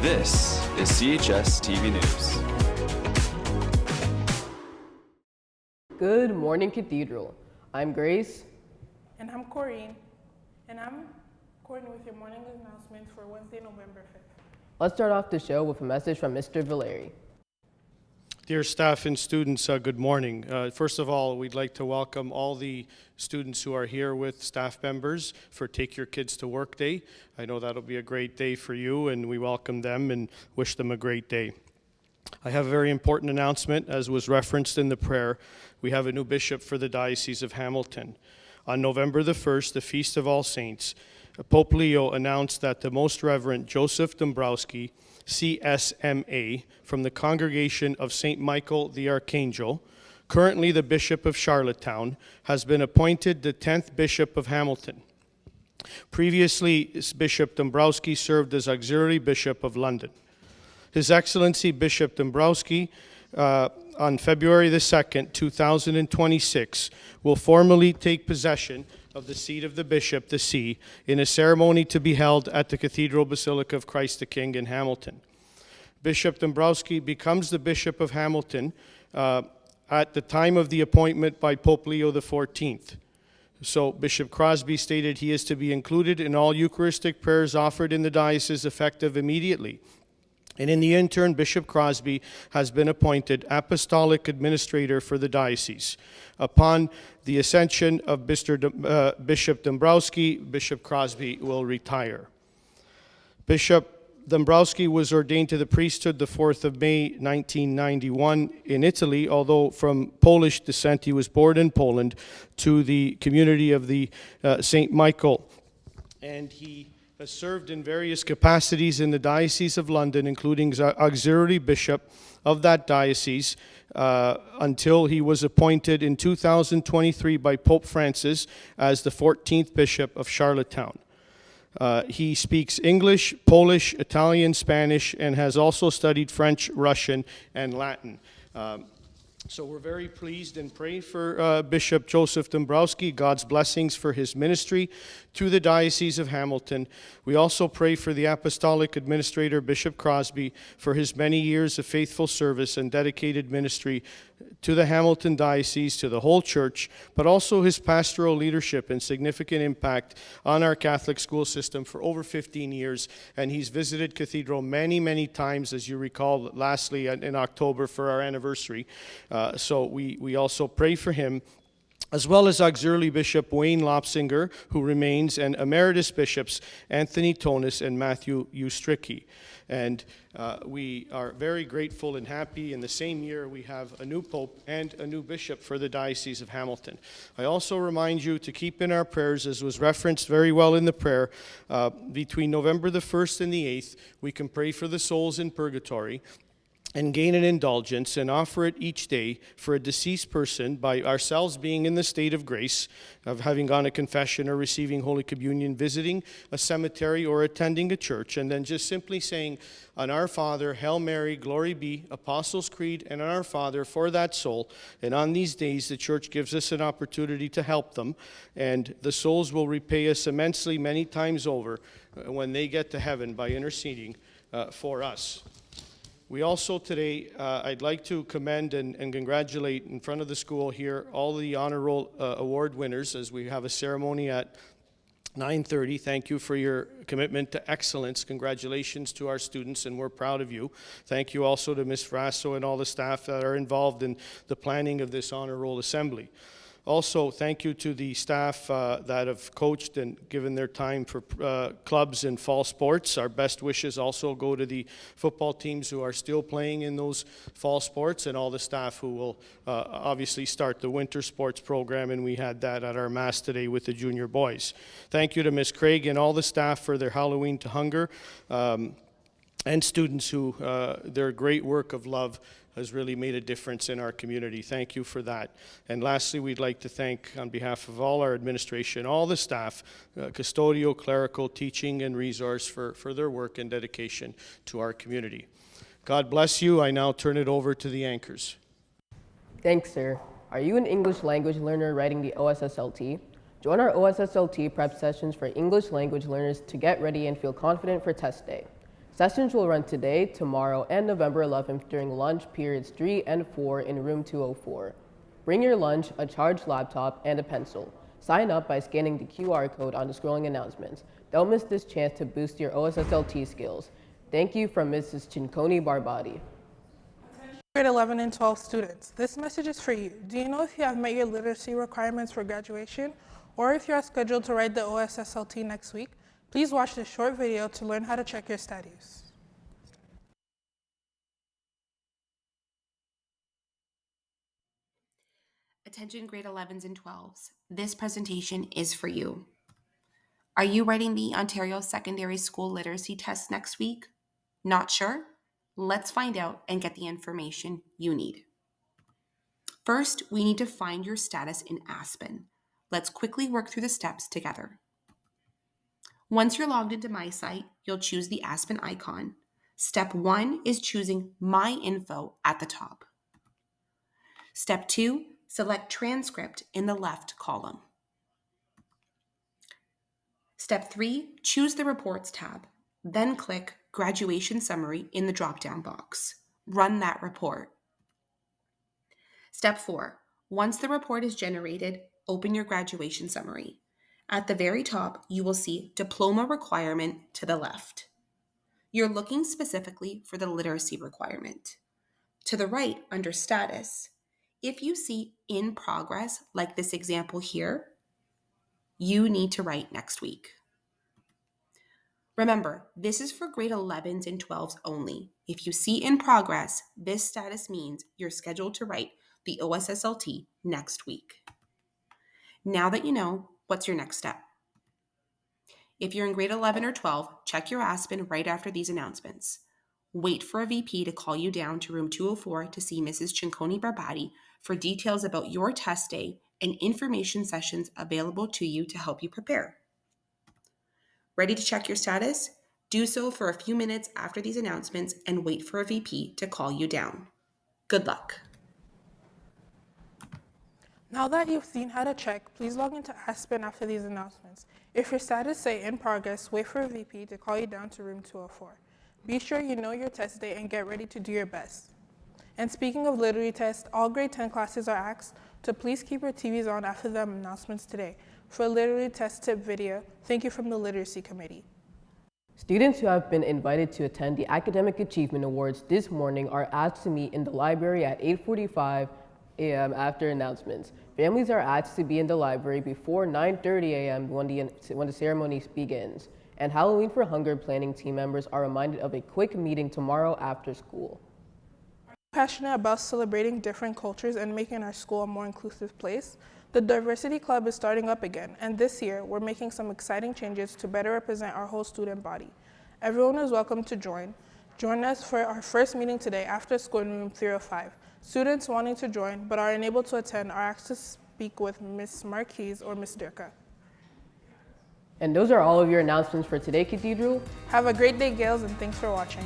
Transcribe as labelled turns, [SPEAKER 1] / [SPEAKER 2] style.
[SPEAKER 1] This is CHS TV News.
[SPEAKER 2] Good morning, Cathedral. I'm Grace.
[SPEAKER 3] And I'm Corinne. And I'm Corinne with your morning announcement for Wednesday, November 5th.
[SPEAKER 2] Let's start off the show with a message from Mr. Valeri.
[SPEAKER 4] Dear staff and students, good morning. First of all, we'd like to welcome all the students who are here with staff members for Take Your Kids to Work Day. I know that'll be a great day for you, and we welcome them and wish them a great day. I have a very important announcement, as was referenced in the prayer. We have a new bishop for the Diocese of Hamilton. On November the 1st, the Feast of All Saints, Pope Leo announced that the Most Reverend Joseph Dombrowski, CSMA, from the Congregation of St. Michael the Archangel, currently the Bishop of Charlottetown, has been appointed the 10th Bishop of Hamilton. Previously, Bishop Dombrowski served as Auxiliary Bishop of London. His Excellency Bishop Dombrowski, on February the 2nd, 2026, will formally take possession of the seat of the Bishop, the See, in a ceremony to be held at the Cathedral Basilica of Christ the King in Hamilton. Bishop Dombrowski becomes the Bishop of Hamilton at the time of the appointment by Pope Leo XIV. So Bishop Crosby stated he is to be included in all Eucharistic prayers offered in the diocese effective immediately. And in the intern, Bishop Crosby has been appointed Apostolic Administrator for the diocese. Upon the ascension of Bishop Dombrowski, Bishop Crosby will retire. Bishop Dombrowski was ordained to the priesthood the 4th of May, 1991 in Italy, although from Polish descent. He was born in Poland to the community of the St. Michael. And he has served in various capacities in the Diocese of London, including auxiliary bishop of that diocese, until he was appointed in 2023 by Pope Francis as the 14th Bishop of Charlottetown. He speaks English, Polish, Italian, Spanish, and has also studied French, Russian, and Latin. So we're very pleased and pray for Bishop Joseph Dombrowski, God's blessings for his ministry to the Diocese of Hamilton. We also pray for the Apostolic Administrator, Bishop Crosby, for his many years of faithful service and dedicated ministry to the Hamilton Diocese, to the whole church, but also his pastoral leadership and significant impact on our Catholic school system for over 15 years. And he's visited Cathedral many, many times, as you recall, lastly in October for our anniversary. So we also pray for him, as well as Auxiliary Bishop Wayne Lopsinger, who remains, and Emeritus Bishops Anthony Tonis and Matthew Ustricki. And we are very grateful and happy. In the same year, we have a new Pope and a new Bishop for the Diocese of Hamilton. I also remind you to keep in our prayers, as was referenced very well in the prayer, between November the 1st and the 8th, we can pray for the souls in purgatory and gain an indulgence and offer it each day for a deceased person by ourselves being in the state of grace, of having gone to confession or receiving Holy Communion, visiting a cemetery or attending a church, and then just simply saying, on our Father, Hail Mary, glory be, Apostles' Creed, and on our Father for that soul. And on these days, the church gives us an opportunity to help them, and the souls will repay us immensely many times over when they get to heaven by interceding for us. We also today, I'd like to commend and congratulate in front of the school here all the honor roll award winners, as we have a ceremony at 9:30. Thank you for your commitment to excellence. Congratulations to our students, and we're proud of you. Thank you also to Ms. Frasso and all the staff that are involved in the planning of this honor roll assembly. Also, thank you to the staff that have coached and given their time for clubs and fall sports. Our best wishes also go to the football teams who are still playing in those fall sports, and all the staff who will obviously start the winter sports program, and we had that at our Mass today with the junior boys. Thank you to Ms. Craig and all the staff for their Halloween to Hunger, and students who, their great work of love has really made a difference in our community. Thank you for that. And lastly, we'd like to thank, on behalf of all our administration, all the staff, custodial, clerical, teaching, and resource for their work and dedication to our community. God bless you. I now turn it over to the anchors.
[SPEAKER 2] Thanks, sir. Are you an English language learner writing the OSSLT? Join our OSSLT prep sessions for English language learners to get ready and feel confident for test day. Sessions will run today, tomorrow, and November 11th during lunch periods 3 and 4 in room 204. Bring your lunch, a charged laptop, and a pencil. Sign up by scanning the QR code on the scrolling announcements. Don't miss this chance to boost your OSSLT skills. Thank you from Mrs. Cinconi Barbati.
[SPEAKER 3] Grade 11 and 12 students, this message is for you. Do you know if you have met your literacy requirements for graduation, or if you are scheduled to write the OSSLT next week? Please watch this short video to learn how to check your status.
[SPEAKER 5] Attention grade 11s and 12s. This presentation is for you. Are you writing the Ontario Secondary School Literacy Test next week? Not sure? Let's find out and get the information you need. First, we need to find your status in Aspen. Let's quickly work through the steps together. Once you're logged into My Site, you'll choose the Aspen icon. Step 1 is choosing My Info at the top. Step 2, select Transcript in the left column. Step 3, choose the Reports tab. Then click Graduation Summary in the drop-down box. Run that report. Step 4, once the report is generated, open your graduation summary. At the very top, you will see Diploma Requirement to the left. You're looking specifically for the literacy requirement. To the right, under Status, if you see In Progress, like this example here, you need to write next week. Remember, this is for grade 11s and 12s only. If you see In Progress, this status means you're scheduled to write the OSSLT next week. Now that you know, what's your next step? If you're in grade 11 or 12, check your Aspen right after these announcements. Wait for a VP to call you down to room 204 to see Mrs. Cinconi Barbati for details about your test day and information sessions available to you to help you prepare. Ready to check your status? Do so for a few minutes after these announcements and wait for a VP to call you down. Good luck.
[SPEAKER 3] Now that you've seen how to check, please log into Aspen after these announcements. If your status say In Progress, wait for a VP to call you down to room 204. Be sure you know your test date and get ready to do your best. And speaking of literacy tests, all grade 10 classes are asked to please keep your TVs on after the announcements today. For a literacy test tip video, thank you from the Literacy Committee.
[SPEAKER 2] Students who have been invited to attend the Academic Achievement Awards this morning are asked to meet in the library at 8:45 a.m. after announcements. Families are asked to be in the library before 9:30 a.m. when the ceremony begins. And Halloween for Hunger planning team members are reminded of a quick meeting tomorrow after school.
[SPEAKER 3] Passionate about celebrating different cultures and making our school a more inclusive place? The Diversity Club is starting up again, and this year we're making some exciting changes to better represent our whole student body. Everyone is welcome to join. Join us for our first meeting today after school in room 305. Students wanting to join but are unable to attend are asked to speak with Ms. Marquise or Ms. Dirka.
[SPEAKER 2] And those are all of your announcements for today, Cathedral.
[SPEAKER 3] Have a great day, Gales, and thanks for watching.